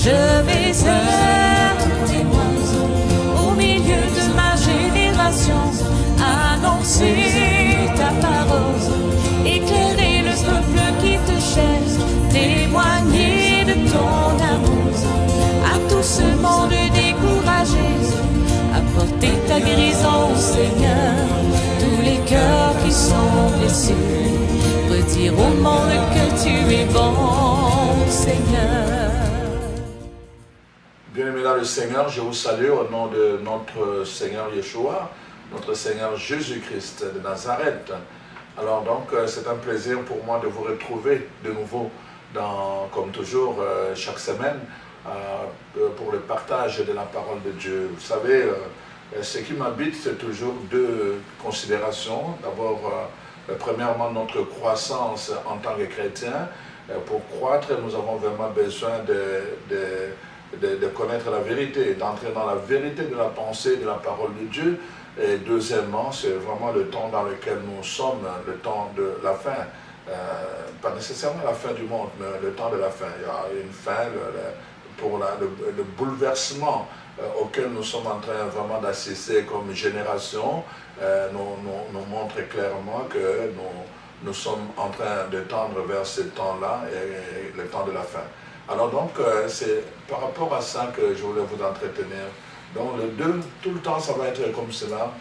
Je vais être témoin au milieu de ma génération, annoncer ta parole, éclairer le peuple qui te cherche, témoigner de ton amour à tout ce monde découragé, apporter ta guérison, Seigneur, tous les cœurs qui sont blessés, redire au monde que tu es bon, Seigneur. Bien-aimés dans le Seigneur, je vous salue au nom de notre Seigneur Yeshua, notre Seigneur Jésus-Christ de Nazareth. Alors donc, c'est un plaisir pour moi de vous retrouver de nouveau, comme toujours, chaque semaine, pour le partage de la parole de Dieu. Vous savez, ce qui m'habite, c'est toujours deux considérations. D'abord, premièrement, notre croissance en tant que chrétien. Pour croître, nous avons vraiment besoin de connaître la vérité, d'entrer dans la vérité de la pensée, de la parole de Dieu. Et deuxièmement, c'est vraiment le temps dans lequel nous sommes, le temps de la fin. Pas nécessairement la fin du monde, mais le temps de la fin. Il y a une fin pour le bouleversement auquel nous sommes en train vraiment d'assister comme génération. Nous montre clairement que nous sommes en train de tendre vers ce temps-là et le temps de la fin. Alors donc, c'est par rapport à ça que je voulais vous entretenir. Donc tout le temps, ça va être comme cela.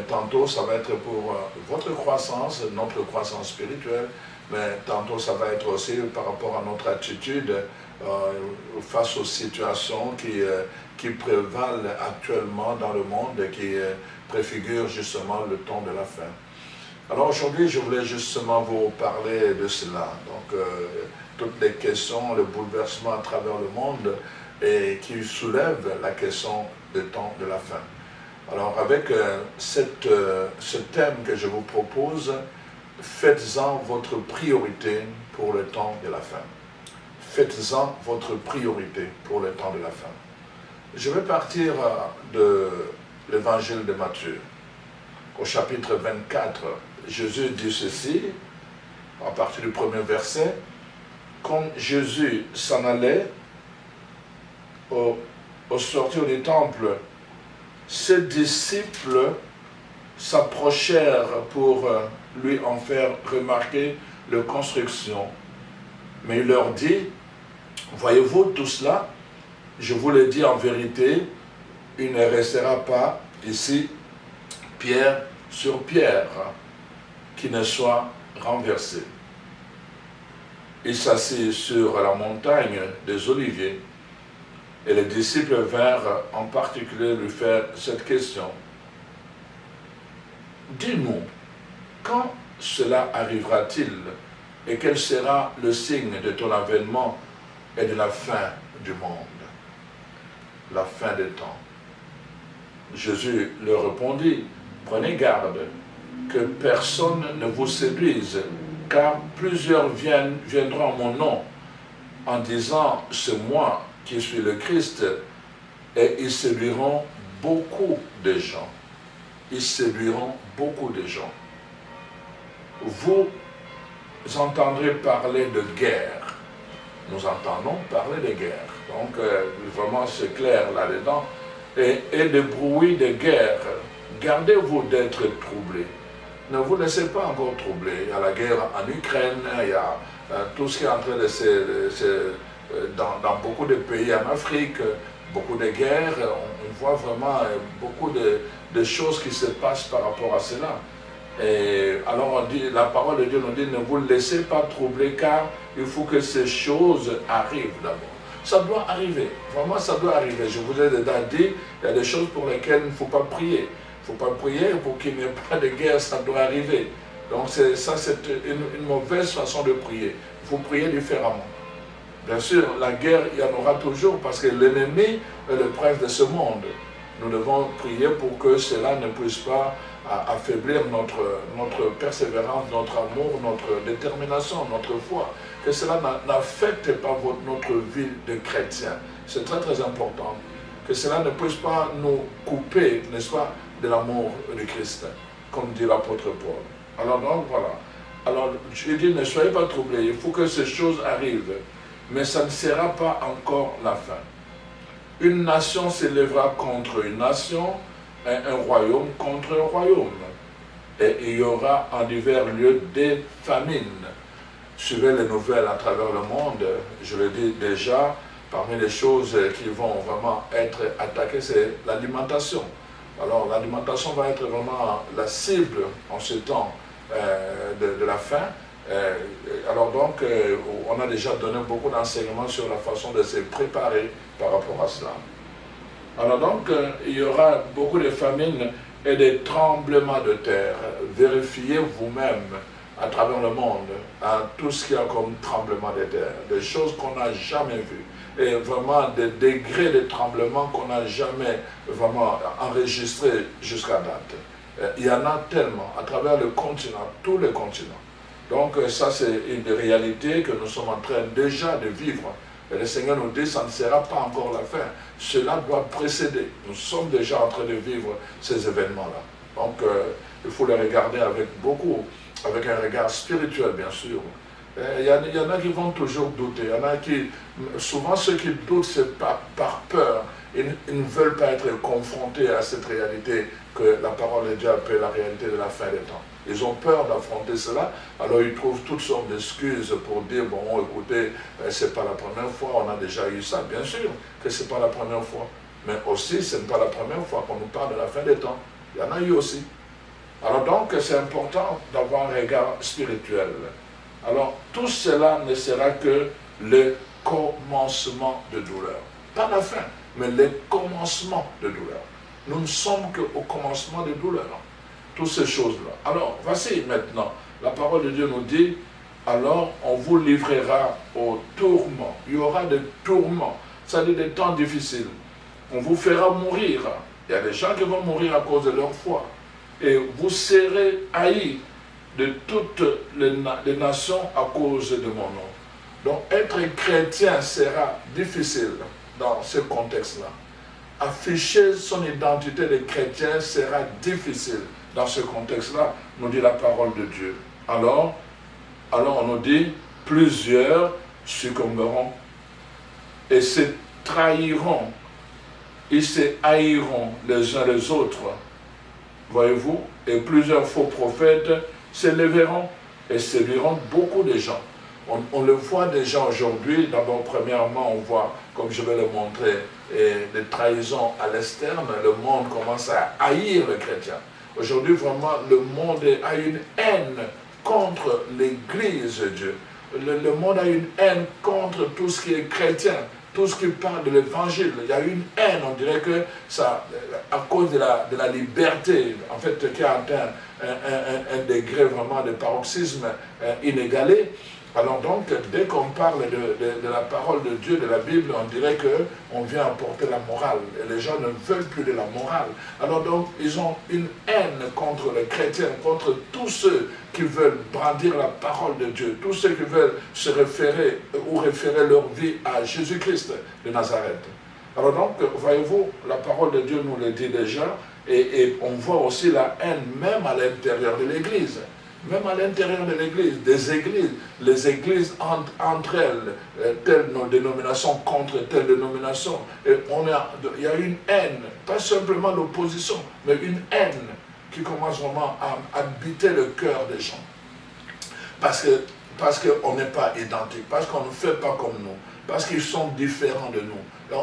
Tantôt, ça va être pour votre croissance, notre croissance spirituelle, mais tantôt, ça va être aussi par rapport à notre attitude face aux situations qui prévalent actuellement dans le monde et qui préfigurent justement le temps de la fin. Alors aujourd'hui, je voulais justement vous parler de cela. Donc, toutes les questions, le bouleversement à travers le monde et qui soulèvent la question du temps de la fin. Alors, avec ce thème que je vous propose, faites-en votre priorité pour le temps de la fin. Faites-en votre priorité pour le temps de la fin. Je vais partir de l'évangile de Matthieu. Au chapitre 24, Jésus dit ceci, à partir du premier verset. Quand Jésus s'en allait, au sortir du temple, ses disciples s'approchèrent pour lui en faire remarquer leur construction. Mais il leur dit, voyez-vous tout cela? Je vous le dis en vérité, il ne restera pas ici pierre sur pierre qui ne soit renversé. Il s'assit sur la montagne des Oliviers et les disciples vinrent en particulier lui faire cette question. Dis-nous, quand cela arrivera-t-il et quel sera le signe de ton avènement et de la fin du monde, la fin des temps? Jésus leur répondit, prenez garde que personne ne vous séduise, car plusieurs viendront en mon nom en disant, c'est moi qui suis le Christ, et ils séduiront beaucoup de gens. Ils séduiront beaucoup de gens. Vous entendrez parler de guerre. Nous entendons parler de guerre. Donc, vraiment, c'est clair là-dedans. Et de bruit de guerre. Gardez-vous d'être troublés. Ne vous laissez pas encore troubler. Il y a la guerre en Ukraine, il y a tout ce qui est en train de dans beaucoup de pays en Afrique, beaucoup de guerres. On voit vraiment beaucoup de choses qui se passent par rapport à cela. Et alors on dit, la parole de Dieu nous dit, ne vous laissez pas troubler, car il faut que ces choses arrivent d'abord. Ça doit arriver, vraiment ça doit arriver. Je vous ai déjà dit, il y a des choses pour lesquelles il ne faut pas prier. Il ne faut pas prier pour qu'il n'y ait pas de guerre, ça doit arriver. Donc ça c'est une mauvaise façon de prier. Il faut prier différemment. Bien sûr, la guerre, il y en aura toujours parce que l'ennemi est le prince de ce monde. Nous devons prier pour que cela ne puisse pas affaiblir notre persévérance, notre amour, notre détermination, notre foi. Que cela n'affecte pas notre vie de chrétien. C'est très très important. Que cela ne puisse pas nous couper, n'est-ce pas, de l'amour de Christ, comme dit l'apôtre Paul. Alors donc voilà. Alors je dis, ne soyez pas troublés, il faut que ces choses arrivent. mais ça ne sera pas encore la fin. Une nation s'élèvera contre une nation, et un royaume contre un royaume. Et il y aura en divers lieux des famines. Suivez les nouvelles à travers le monde, je le dis déjà, parmi les choses qui vont vraiment être attaquées, c'est l'alimentation. Alors l'alimentation va être vraiment la cible en ce temps de la faim. Alors donc, on a déjà donné beaucoup d'enseignements sur la façon de se préparer par rapport à cela. Alors donc, il y aura beaucoup de famines et des tremblements de terre. Vérifiez vous-même à travers le monde tout ce qu'il y a comme tremblement de terre, des choses qu'on n'a jamais vues, et vraiment des degrés de tremblement qu'on n'a jamais vraiment enregistrés jusqu'à date. Il y en a tellement à travers le continent, tous les continents. Donc ça c'est une réalité que nous sommes en train déjà de vivre. Et le Seigneur nous dit, ça ne sera pas encore la fin. Cela doit précéder. Nous sommes déjà en train de vivre ces événements-là. Donc il faut les regarder avec un regard spirituel bien sûr. Il y en a qui vont toujours douter. Il y en a qui, souvent ceux qui doutent, c'est par peur. Ils ne veulent pas être confrontés à cette réalité que la parole de Dieu appelle la réalité de la fin des temps. Ils ont peur d'affronter cela, alors ils trouvent toutes sortes d'excuses pour dire, bon, écoutez, c'est pas la première fois, on a déjà eu ça. Bien sûr que c'est pas la première fois, mais aussi, ce n'est pas la première fois qu'on nous parle de la fin des temps. Il y en a eu aussi. Alors donc, c'est important d'avoir un regard spirituel. Alors, tout cela ne sera que le commencement de douleur. Pas la fin, mais le commencement de douleur. Nous ne sommes qu'au commencement de douleur. Toutes ces choses-là. Alors, voici maintenant, la parole de Dieu nous dit, alors on vous livrera au tourment. Il y aura des tourments, c'est-à-dire des temps difficiles. On vous fera mourir. Il y a des gens qui vont mourir à cause de leur foi. Et vous serez haïs de toutes les nations à cause de mon nom. Donc, être chrétien sera difficile dans ce contexte-là. Afficher son identité de chrétien sera difficile. Dans ce contexte-là, nous dit la parole de Dieu. Alors on nous dit, plusieurs succomberont et se trahiront, ils se haïront les uns les autres. Voyez-vous, et plusieurs faux prophètes s'élèveront et séduiront beaucoup de gens. On le voit déjà aujourd'hui. D'abord, premièrement, on voit, comme je vais le montrer, des trahisons à l'externe. Le monde commence à haïr les chrétiens. Aujourd'hui, vraiment, le monde a une haine contre l'Église de Dieu. Le monde a une haine contre tout ce qui est chrétien, tout ce qui parle de l'Évangile. Il y a une haine, on dirait que ça, à cause de la liberté, en fait, qui a atteint un degré vraiment de paroxysme inégalé. Alors donc, dès qu'on parle de la parole de Dieu, de la Bible, on dirait qu'on vient apporter la morale. Et les gens ne veulent plus de la morale. Alors donc, ils ont une haine contre les chrétiens, contre tous ceux qui veulent brandir la parole de Dieu, tous ceux qui veulent se référer ou référer leur vie à Jésus-Christ de Nazareth. Alors donc, voyez-vous, la parole de Dieu nous le dit déjà, et on voit aussi la haine même à l'intérieur de l'Église. Même à l'intérieur de l'Église, des églises, les églises entre elles, telle dénomination contre telle dénomination, et il y a une haine, pas simplement l'opposition, mais une haine qui commence vraiment à habiter le cœur des gens. Parce qu'on n'est pas identique, parce qu'on ne fait pas comme nous, parce qu'ils sont différents de nous.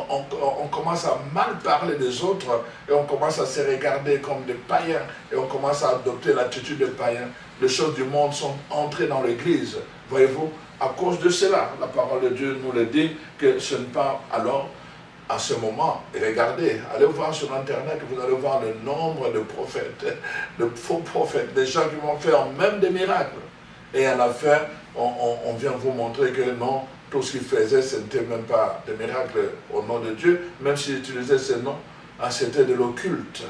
On commence à mal parler des autres, et on commence à se regarder comme des païens, et on commence à adopter l'attitude des païens. Les choses du monde sont entrées dans l'Église. Voyez-vous, à cause de cela, la parole de Dieu nous le dit, que ce n'est pas alors, à ce moment, et regardez, allez voir sur Internet, vous allez voir le nombre de prophètes, de faux prophètes, des gens qui vont faire même des miracles. Et à la fin, on vient vous montrer que non, tout ce qu'ils faisaient, ce n'était même pas des miracles au nom de Dieu, même s'ils utilisaient ces noms, c'était de l'occulte.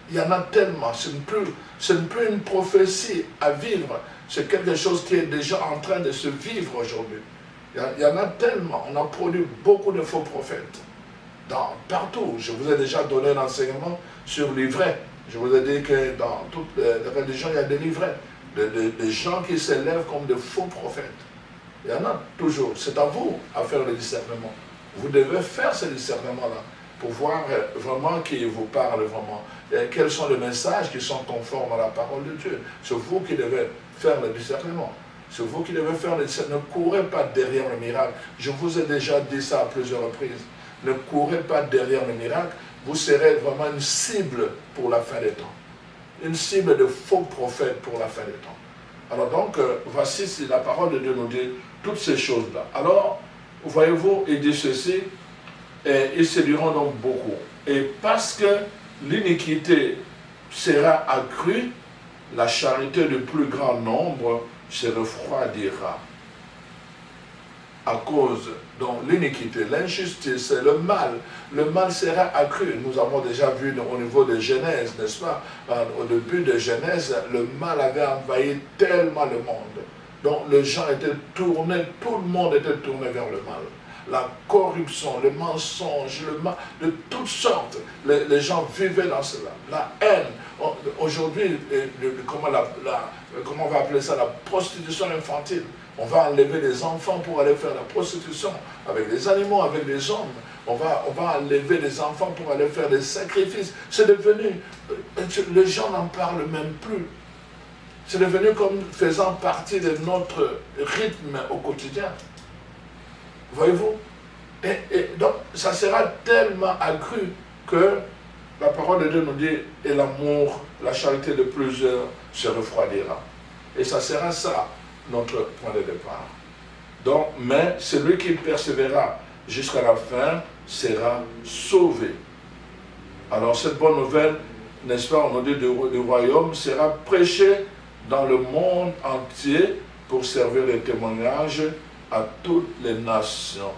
Il y en a tellement, ce n'est plus une prophétie à vivre, c'est quelque chose qui est déjà en train de se vivre aujourd'hui. Il y en a tellement, on a produit beaucoup de faux prophètes, partout. Je vous ai déjà donné l'enseignement sur l'ivraie. Je vous ai dit que dans toutes les religions, il y a des livrets, des gens qui s'élèvent comme de faux prophètes. Il y en a toujours. C'est à vous à faire le discernement. Vous devez faire ce discernement-là pour voir vraiment qui vous parle vraiment. Et quels sont les messages qui sont conformes à la parole de Dieu. C'est vous qui devez faire le discernement. C'est vous qui devez faire le discernement. Ne courez pas derrière le miracle. Je vous ai déjà dit ça à plusieurs reprises. Ne courez pas derrière le miracle. Vous serez vraiment une cible pour la fin des temps. Une cible de faux prophètes pour la fin des temps. Alors donc, voici si la parole de Dieu nous dit toutes ces choses-là. Alors, voyez-vous, il dit ceci, et ils séduiront donc beaucoup. Et parce que l'iniquité sera accrue, la charité du plus grand nombre se refroidira. À cause de l'iniquité, l'injustice, le mal sera accru. Nous avons déjà vu au niveau de Genèse, n'est-ce pas? Au début de Genèse, le mal avait envahi tellement le monde. Donc les gens étaient tournés, tout le monde était tourné vers le mal. La corruption, le mensonge, le mal, de toutes sortes. Les gens vivaient dans cela. La haine. Aujourd'hui, comment on va appeler ça? La prostitution infantile. On va enlever les enfants pour aller faire la prostitution avec les animaux, avec les hommes. On va enlever les enfants pour aller faire des sacrifices. C'est devenu, les gens n'en parlent même plus. C'est devenu comme faisant partie de notre rythme au quotidien. Voyez-vous? Et donc, ça sera tellement accru que la parole de Dieu nous dit, et l'amour, la charité de plusieurs se refroidira. Et ça sera ça, notre point de départ. Donc, mais celui qui persévérera jusqu'à la fin sera sauvé. Alors, cette bonne nouvelle, n'est-ce pas, on nous dit du royaume, sera prêchée dans le monde entier pour servir de témoignage à toutes les nations.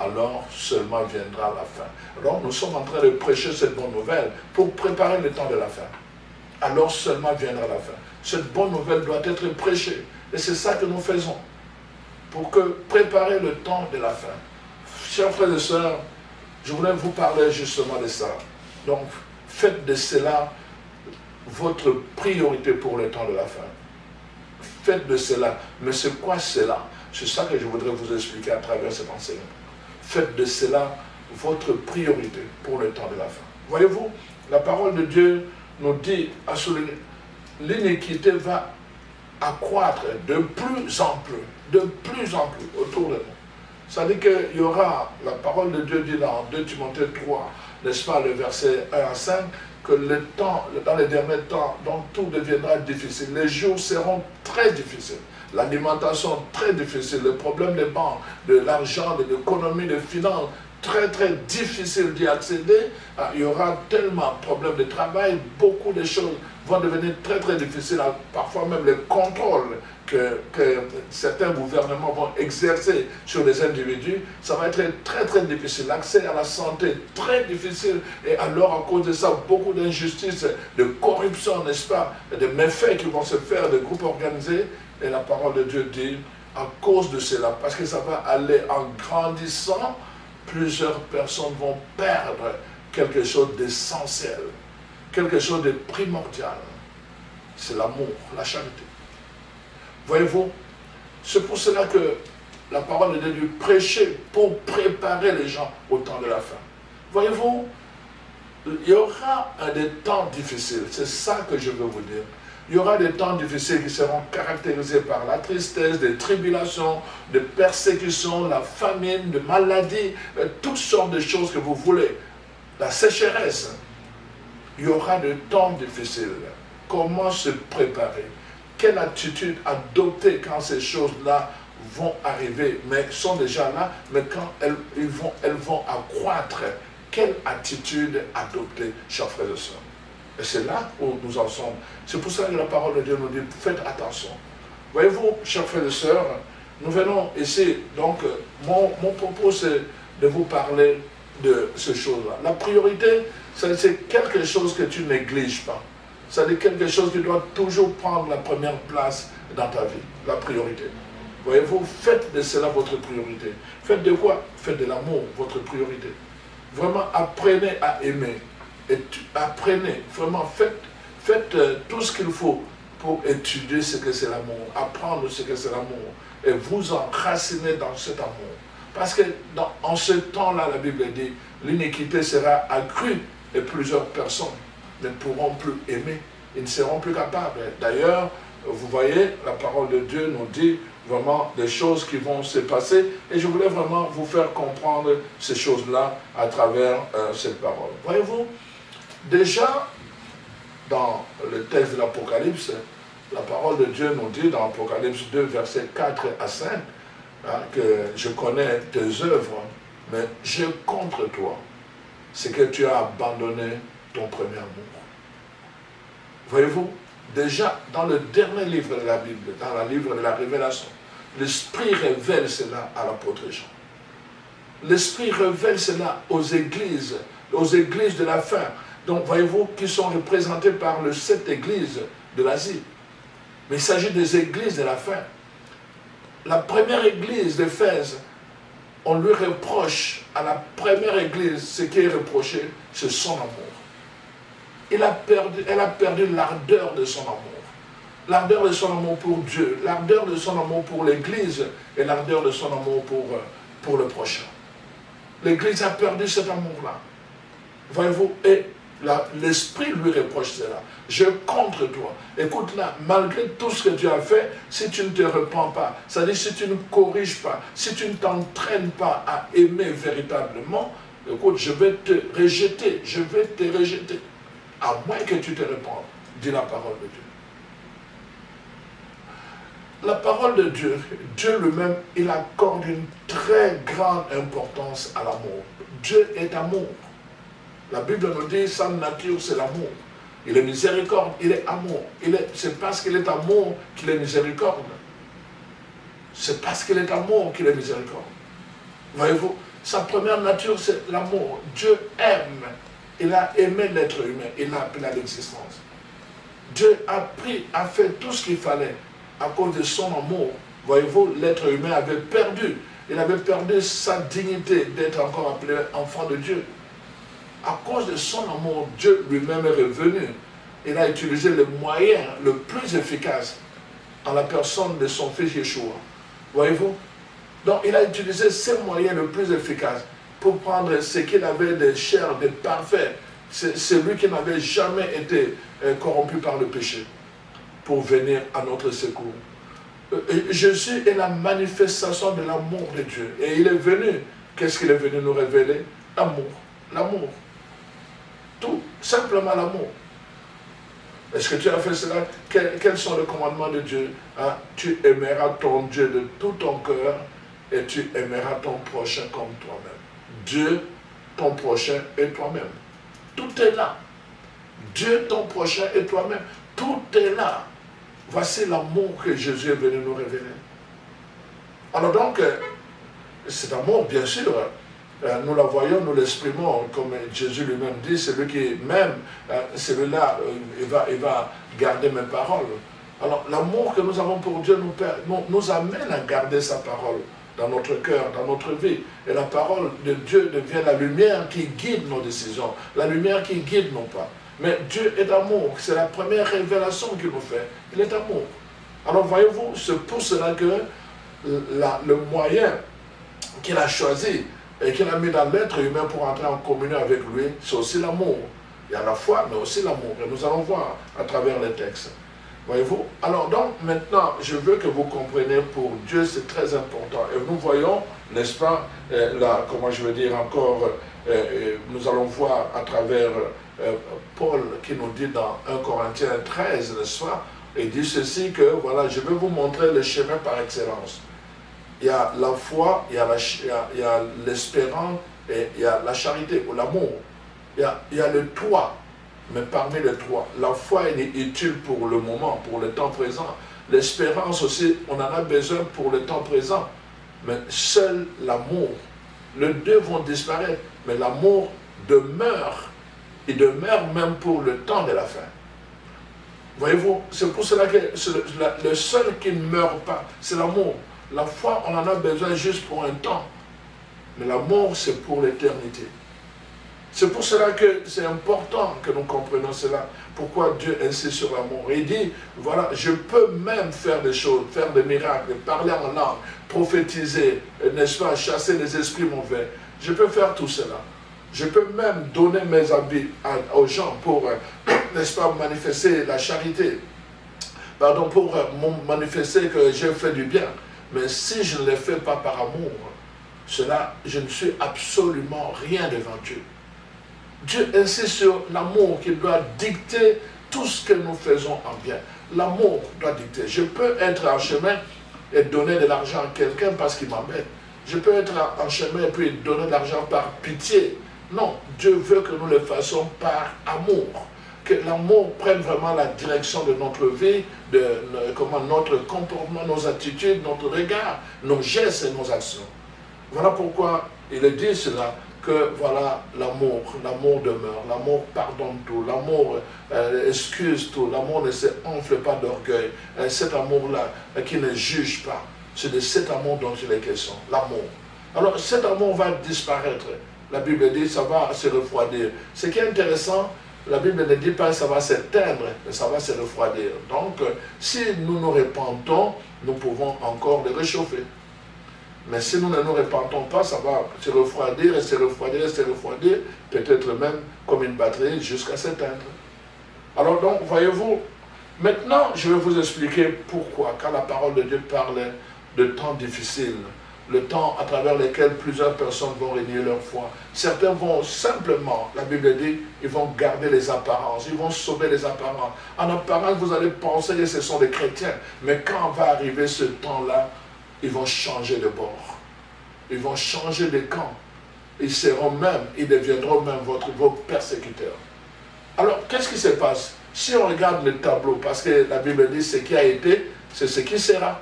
Alors seulement viendra la fin. Alors nous sommes en train de prêcher cette bonne nouvelle pour préparer le temps de la fin. Alors seulement viendra la fin. Cette bonne nouvelle doit être prêchée. Et c'est ça que nous faisons. Pour préparer le temps de la fin. Chers frères et sœurs, je voulais vous parler justement de ça. Donc faites de cela votre priorité pour le temps de la fin. Faites de cela. Mais c'est quoi cela? C'est ça que je voudrais vous expliquer à travers cet enseignement. Faites de cela votre priorité pour le temps de la fin. Voyez-vous, la parole de Dieu nous dit à souligner, l'iniquité va accroître de plus en plus autour de nous. Ça dit qu'il y aura, la parole de Dieu dit dans 2 Timothée 3, n'est-ce pas, le verset 1 à 5, que le temps, dans les derniers temps, donc tout deviendra difficile. Les jours seront très difficiles. L'alimentation très difficile, le problème des banques, de l'argent, de l'économie, des finances, très difficile d'y accéder. Il y aura tellement de problèmes de travail, beaucoup de choses vont devenir très difficiles, parfois même les contrôles que certains gouvernements vont exercer sur les individus, ça va être très difficile. L'accès à la santé, très difficile. Et alors, à cause de ça, beaucoup d'injustices, de corruption, n'est-ce pas, de méfaits qui vont se faire, de groupes organisés. Et la parole de Dieu dit, à cause de cela, parce que ça va aller en grandissant, plusieurs personnes vont perdre quelque chose d'essentiel, quelque chose de primordial. C'est l'amour, la charité. Voyez-vous, c'est pour cela que la parole de Dieu prêchait pour préparer les gens au temps de la fin. Voyez-vous, il y aura des temps difficiles, c'est ça que je veux vous dire. Il y aura des temps difficiles qui seront caractérisés par la tristesse, des tribulations, des persécutions, la famine, des maladies, toutes sortes de choses que vous voulez. La sécheresse. Il y aura des temps difficiles. Comment se préparer? Quelle attitude adopter quand ces choses-là vont arriver, mais sont déjà là, mais quand elles vont accroître? Quelle attitude adopter, chers frères et sœurs? Et c'est là où nous en sommes. C'est pour ça que la parole de Dieu nous dit, faites attention. Voyez-vous, chers frères et sœurs, nous venons ici, donc mon propos c'est de vous parler de ces choses-là. La priorité, c'est quelque chose que tu négliges pas. C'est quelque chose qui doit toujours prendre la première place dans ta vie, la priorité. Voyez-vous, faites de cela votre priorité. Faites de quoi? Faites de l'amour, votre priorité. Vraiment, apprenez à aimer. Et apprenez, vraiment, faites tout ce qu'il faut pour étudier ce que c'est l'amour, apprendre ce que c'est l'amour, et vous enraciner dans cet amour. Parce que en ce temps-là, la Bible dit, l'iniquité sera accrue et plusieurs personnes ne pourront plus aimer, ils ne seront plus capables. D'ailleurs, vous voyez, la parole de Dieu nous dit vraiment des choses qui vont se passer, et je voulais vraiment vous faire comprendre ces choses-là à travers cette parole. Voyez-vous, déjà, dans le texte de l'Apocalypse, la parole de Dieu nous dit dans Apocalypse 2, versets 4 à 5, que je connais tes œuvres, mais j'ai contre toi, c'est que tu as abandonné ton premier amour. Voyez-vous, déjà dans le dernier livre de la Bible, dans le livre de la Révélation, l'Esprit révèle cela à l'apôtre Jean. L'Esprit révèle cela aux églises de la fin. Donc, voyez-vous, qui sont représentées par les 7 églises de l'Asie. Mais il s'agit des églises de la fin. La première église d'Éphèse, on lui reproche à la première église, ce qui est reproché, c'est son amour. Elle a perdu l'ardeur de son amour. L'ardeur de son amour pour Dieu, l'ardeur de son amour pour l'église et l'ardeur de son amour pour le prochain. L'église a perdu cet amour-là. Voyez-vous, et l'Esprit lui reproche cela. Je contre toi. Écoute là, malgré tout ce que tu as fait, si tu ne te repens pas, c'est-à-dire si tu ne corriges pas, si tu ne t'entraînes pas à aimer véritablement, écoute, je vais te rejeter, à moins que tu te répandes, dit la parole de Dieu. La parole de Dieu, Dieu lui-même, il accorde une très grande importance à l'amour. Dieu est amour. La Bible nous dit, sa nature, c'est l'amour. Il est miséricorde, il est amour. C'est parce qu'il est amour qu'il est miséricorde. C'est parce qu'il est amour qu'il est miséricorde. Voyez-vous, sa première nature, c'est l'amour. Dieu aime. Il a aimé l'être humain. Il l'a appelé à l'existence. Dieu a fait tout ce qu'il fallait à cause de son amour. Voyez-vous, l'être humain avait perdu. Il avait perdu sa dignité d'être encore appelé enfant de Dieu. À cause de son amour, Dieu lui-même est revenu. Il a utilisé le moyen le plus efficace en la personne de son fils Yeshua. Voyez-vous? Donc, il a utilisé ces moyens le plus efficaces pour prendre ce qu'il avait de cher, de parfait, celui qui n'avait jamais été corrompu par le péché, pour venir à notre secours. Jésus est la manifestation de l'amour de Dieu. Et il est venu, qu'est-ce qu'il est venu nous révéler? L'amour. L'amour. Tout, simplement l'amour. Est-ce que tu as fait cela? Quels sont les commandements de Dieu? Tu aimeras ton Dieu de tout ton cœur et tu aimeras ton prochain comme toi-même. Dieu, ton prochain et toi-même. Tout est là. Dieu, ton prochain et toi-même. Tout est là. Voici l'amour que Jésus est venu nous révéler. Alors donc, cet amour, bien sûr, nous la voyons, nous l'exprimons, comme Jésus lui-même dit, celui qui m'aime, celui-là, il va garder mes paroles. Alors, l'amour que nous avons pour Dieu nous amène à garder sa parole dans notre cœur, dans notre vie. Et la parole de Dieu devient la lumière qui guide nos décisions, la lumière qui guide nos pas. Mais Dieu est amour, c'est la première révélation qu'il nous fait. Il est amour. Alors, voyez-vous, c'est pour cela que le moyen qu'il a choisi et qu'il a mis dans l'être humain pour entrer en communion avec lui, c'est aussi l'amour. Il y a la foi, mais aussi l'amour. Et nous allons voir à travers les textes. Voyez-vous? Alors donc, maintenant, je veux que vous compreniez, pour Dieu, c'est très important. Et nous voyons, n'est-ce pas, là, comment je veux dire encore, nous allons voir à travers Paul qui nous dit dans 1 Corinthiens 13, n'est-ce pas? Il dit ceci que, voilà, je vais vous montrer le chemin par excellence. Il y a la foi, il y a l'espérance et il y a la charité ou l'amour. Il y a le toit, mais parmi les trois, la foi est utile pour le moment, pour le temps présent. L'espérance aussi, on en a besoin pour le temps présent. Mais seul l'amour, les deux vont disparaître, mais l'amour demeure. Il demeure même pour le temps de la fin. Voyez-vous, c'est pour cela que le seul qui ne meurt pas, c'est l'amour. La foi, on en a besoin juste pour un temps. Mais l'amour, c'est pour l'éternité. C'est pour cela que c'est important que nous comprenions cela. Pourquoi Dieu insiste sur l'amour. Il dit, voilà, je peux même faire des choses, faire des miracles, parler en langue, prophétiser, n'est-ce pas, chasser les esprits mauvais. Je peux faire tout cela. Je peux même donner mes habits aux gens pour, n'est-ce pas, manifester la charité. Pardon, pour manifester que j'ai fait du bien. Mais si je ne le fais pas par amour, cela, je ne suis absolument rien devant Dieu. Dieu insiste sur l'amour qui doit dicter tout ce que nous faisons en bien. L'amour doit dicter. Je peux être en chemin et donner de l'argent à quelqu'un parce qu'il m'embête. Je peux être en chemin et puis donner de l'argent par pitié. Non, Dieu veut que nous le fassions par amour. Que l'amour prenne vraiment la direction de notre vie, de comment notre comportement, nos attitudes, notre regard, nos gestes et nos actions. Voilà pourquoi il dit cela, que voilà l'amour demeure, l'amour pardonne tout, l'amour excuse tout, l'amour ne se enfle pas d'orgueil, cet amour-là qui ne juge pas, c'est de cet amour dont il est question, l'amour. Alors cet amour va disparaître, la Bible dit ça va se refroidir. Ce qui est intéressant, la Bible ne dit pas que ça va s'éteindre, mais ça va se refroidir. Donc si nous nous repentons, nous pouvons encore le réchauffer. Mais si nous ne nous repentons pas, ça va se refroidir et se refroidir et se refroidir, peut-être même comme une batterie jusqu'à s'éteindre. Alors donc, voyez-vous, maintenant je vais vous expliquer pourquoi, quand la parole de Dieu parle de temps difficiles, le temps à travers lequel plusieurs personnes vont renier leur foi. Certains vont simplement, la Bible dit, ils vont garder les apparences, ils vont sauver les apparences. En apparence, vous allez penser que ce sont des chrétiens, mais quand va arriver ce temps-là, ils vont changer de bord. Ils vont changer de camp. Ils deviendront même vos persécuteurs. Alors, qu'est-ce qui se passe? Si on regarde le tableau, parce que la Bible dit ce qui a été, c'est ce qui sera.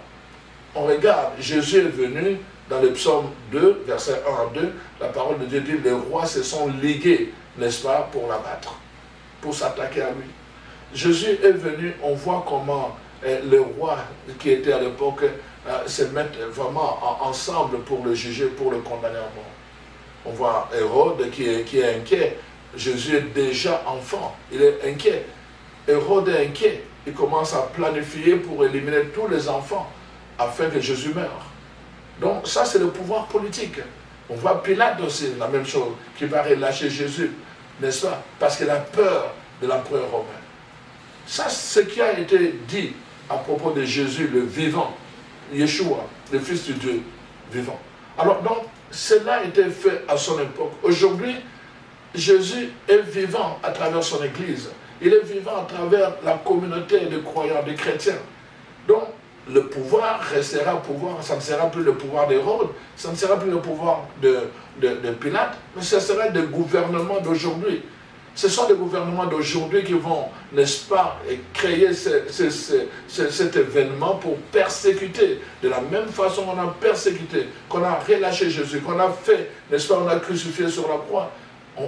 On regarde, Jésus est venu dans le psaume 2, verset 1 à 2, la parole de Dieu dit, les rois se sont ligués, n'est-ce pas, pour l'abattre, pour s'attaquer à lui. Jésus est venu, on voit comment les rois qui étaient à l'époque se mettent vraiment ensemble pour le juger, pour le condamner à mort. On voit Hérode qui est inquiet. Jésus est déjà enfant, il est inquiet. Hérode est inquiet. Il commence à planifier pour éliminer tous les enfants afin que Jésus meure. Donc ça c'est le pouvoir politique. On voit Pilate aussi, la même chose, qui va relâcher Jésus, n'est-ce pas? Parce qu'il a peur de l'empereur romain. Ça, c'est ce qui a été dit à propos de Jésus, le vivant, Yeshua, le Fils du Dieu vivant. Alors donc, cela a été fait à son époque. Aujourd'hui, Jésus est vivant à travers son Église. Il est vivant à travers la communauté de croyants, de chrétiens. Donc, le pouvoir restera pouvoir. Ça ne sera plus le pouvoir d'Hérode, ça ne sera plus le pouvoir de Pilate, mais ce sera des gouvernements d'aujourd'hui. Ce sont des gouvernements d'aujourd'hui qui vont, n'est-ce pas, créer cet événement pour persécuter. De la même façon qu'on a persécuté, qu'on a relâché Jésus, qu'on a fait, n'est-ce pas, on a crucifié sur la croix.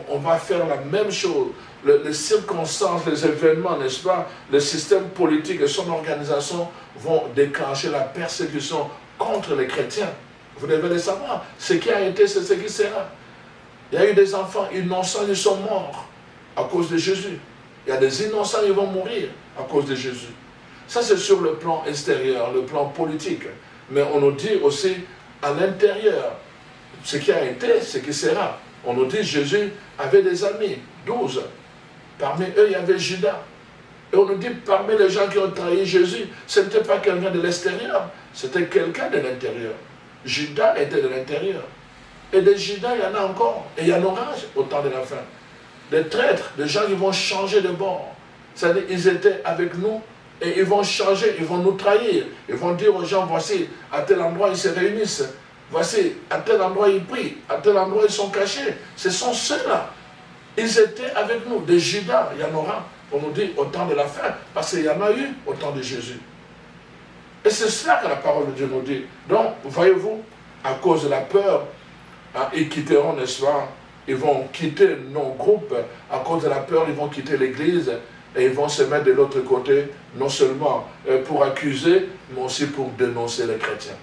On va faire la même chose. Les circonstances, les événements, n'est-ce pas, le système politique et son organisation vont déclencher la persécution contre les chrétiens. Vous devez le savoir. Ce qui a été, c'est ce qui sera. Il y a eu des enfants innocents, ils sont morts à cause de Jésus. Il y a des innocents, ils vont mourir à cause de Jésus. Ça, c'est sur le plan extérieur, le plan politique. Mais on nous dit aussi à l'intérieur, ce qui a été, ce qui sera. On nous dit que Jésus avait des amis, 12. Parmi eux, il y avait Judas. Et on nous dit, parmi les gens qui ont trahi Jésus, ce n'était pas quelqu'un de l'extérieur, c'était quelqu'un de l'intérieur. Judas était de l'intérieur. Et des Judas, il y en a encore. Et il y en aura au temps de la fin. Des traîtres, des gens qui vont changer de bord. C'est-à-dire, ils étaient avec nous et ils vont changer, ils vont nous trahir. Ils vont dire aux gens, voici, à tel endroit, ils se réunissent. Voici, à tel endroit, ils prient. À tel endroit, ils sont cachés. Ce sont ceux-là. Ils étaient avec nous. Des Judas, il y en aura. On nous dit au temps de la fin, parce qu'il y en a eu au temps de Jésus. Et c'est cela que la parole de Dieu nous dit. Donc, voyez-vous, à cause de la peur, ils quitteront, n'est-ce pas? Ils vont quitter nos groupes. À cause de la peur, ils vont quitter l'église et ils vont se mettre de l'autre côté, non seulement pour accuser, mais aussi pour dénoncer les chrétiens.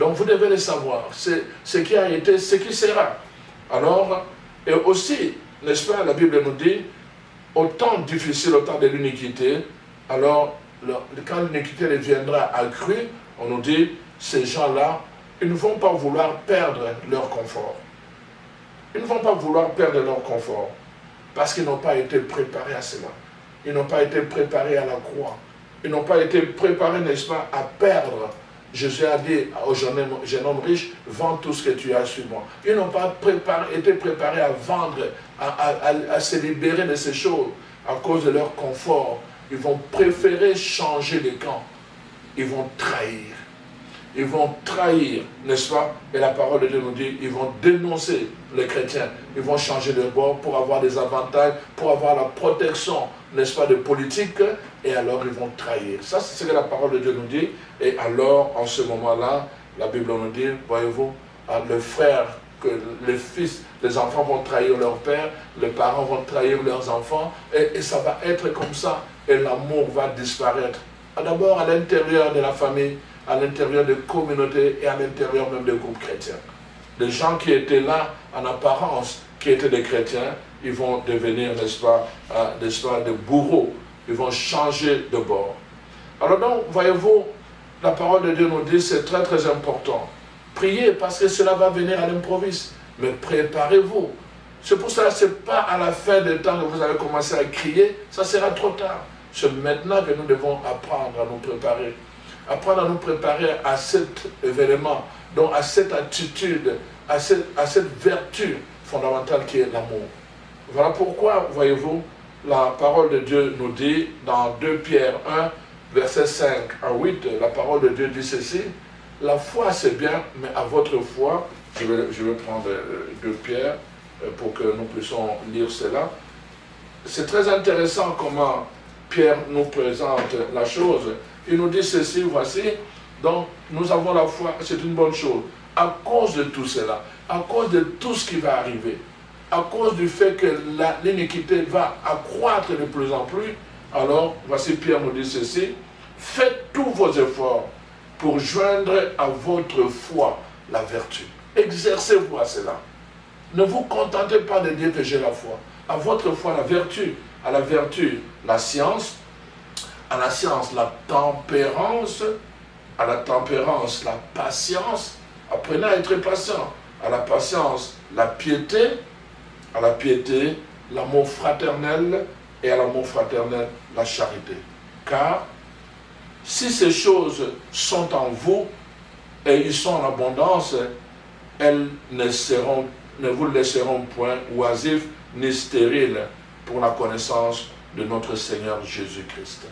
Donc, vous devez le savoir. C'est ce qui a été, ce qui sera. Alors, et aussi, n'est-ce pas, la Bible nous dit, au temps difficile, au temps de l'iniquité, alors quand l'iniquité deviendra accrue, on nous dit, ces gens-là, ils ne vont pas vouloir perdre leur confort. Ils ne vont pas vouloir perdre leur confort parce qu'ils n'ont pas été préparés à cela. Ils n'ont pas été préparés à la croix. Ils n'ont pas été préparés, n'est-ce pas, à perdre. Jésus a dit au jeune homme riche, vends tout ce que tu as sur moi. Ils n'ont pas été préparés à vendre, à se libérer de ces choses à cause de leur confort. Ils vont préférer changer de camp. Ils vont trahir. Ils vont trahir, n'est-ce pas? Et la parole de Dieu nous dit, ils vont dénoncer les chrétiens. Ils vont changer de bord pour avoir des avantages, pour avoir la protection, n'est-ce pas, de politique. Et alors ils vont trahir. Ça, c'est ce que la parole de Dieu nous dit. Et alors, en ce moment-là, la Bible nous dit, voyez-vous, le frère, que les fils, les enfants vont trahir leur père, les parents vont trahir leurs enfants. Et ça va être comme ça. Et l'amour va disparaître. D'abord, à l'intérieur de la famille, à l'intérieur des communautés et à l'intérieur même des groupes chrétiens. Les gens qui étaient là, en apparence, qui étaient des chrétiens, ils vont devenir, n'est-ce pas, des bourreaux. Ils vont changer de bord. Alors donc, voyez-vous, la parole de Dieu nous dit, c'est très très important. Priez parce que cela va venir à l'improviste. Mais préparez-vous. C'est pour ça que ce n'est pas à la fin des temps que vous allez commencer à crier, ça sera trop tard. C'est maintenant que nous devons apprendre à nous préparer. Apprendre à nous préparer à cet événement, donc à cette attitude, à cette vertu fondamentale qui est l'amour. Voilà pourquoi, voyez-vous, la parole de Dieu nous dit dans 2 Pierre 1, versets 5 à 8, la parole de Dieu dit ceci, la foi c'est bien, mais à votre foi, je vais prendre 2 Pierre pour que nous puissions lire cela. C'est très intéressant comment Pierre nous présente la chose. Il nous dit ceci, voici, donc nous avons la foi, c'est une bonne chose. À cause de tout cela, à cause de tout ce qui va arriver, à cause du fait que l'iniquité va accroître de plus en plus, alors, voici Pierre nous dit ceci, faites tous vos efforts pour joindre à votre foi la vertu. Exercez-vous à cela. Ne vous contentez pas de dire que j'ai la foi. À votre foi la vertu, à la vertu la science, à la science, la tempérance, à la tempérance, la patience. Apprenez à être patient. À la patience, la piété. À la piété, l'amour fraternel. Et à l'amour fraternel, la charité. Car si ces choses sont en vous et ils sont en abondance, elles ne vous laisseront point oisifs ni stériles pour la connaissance de notre Seigneur Jésus-Christ.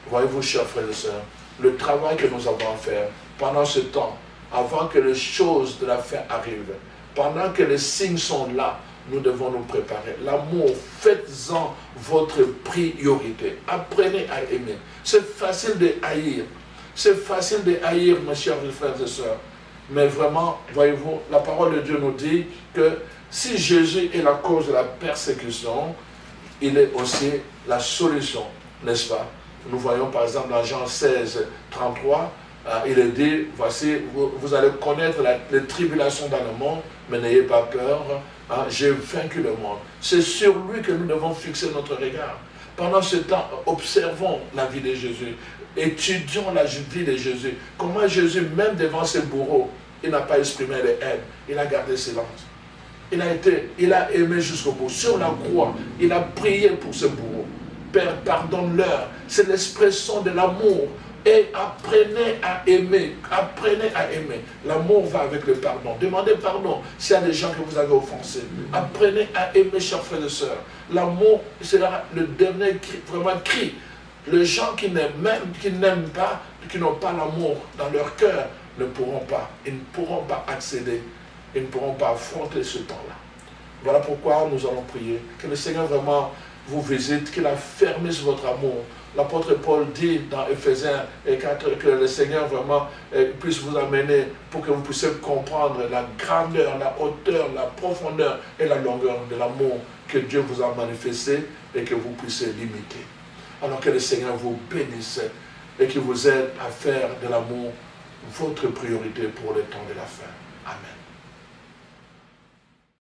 Voyez-vous, chers frères et sœurs, le travail que nous avons à faire pendant ce temps, avant que les choses de la fin arrivent, pendant que les signes sont là, nous devons nous préparer. L'amour, faites-en votre priorité. Apprenez à aimer. C'est facile de haïr. C'est facile de haïr, mes chers frères et sœurs. Mais vraiment, voyez-vous, la parole de Dieu nous dit que si Jésus est la cause de la persécution, il est aussi la solution, n'est-ce pas? Nous voyons par exemple dans Jean 16, 33, il est dit, voici, vous allez connaître les tribulations dans le monde, mais n'ayez pas peur, j'ai vaincu le monde. C'est sur lui que nous devons fixer notre regard. Pendant ce temps, observons la vie de Jésus, étudions la vie de Jésus. Comment Jésus, même devant ses bourreaux, il n'a pas exprimé les haines, il a gardé silence. Il a aimé jusqu'au bout. Sur la croix, il a prié pour ses bourreaux. Père, pardonne-leur. C'est l'expression de l'amour. Et apprenez à aimer. Apprenez à aimer. L'amour va avec le pardon. Demandez pardon s'il y a des gens que vous avez offensés. Apprenez à aimer, chers frères et sœurs. L'amour sera le dernier cri, vraiment cri. Les gens qui n'aiment pas, qui n'ont pas l'amour dans leur cœur, ne pourront pas. Ils ne pourront pas accéder. Ils ne pourront pas affronter ce temps-là. Voilà pourquoi nous allons prier. Que le Seigneur vraiment vous visite, qu'il affermisse votre amour. L'apôtre Paul dit dans Éphésiens 4 que le Seigneur vraiment puisse vous amener pour que vous puissiez comprendre la grandeur, la hauteur, la profondeur et la longueur de l'amour que Dieu vous a manifesté et que vous puissiez l'imiter. Alors que le Seigneur vous bénisse et qu'il vous aide à faire de l'amour votre priorité pour le temps de la fin. Amen.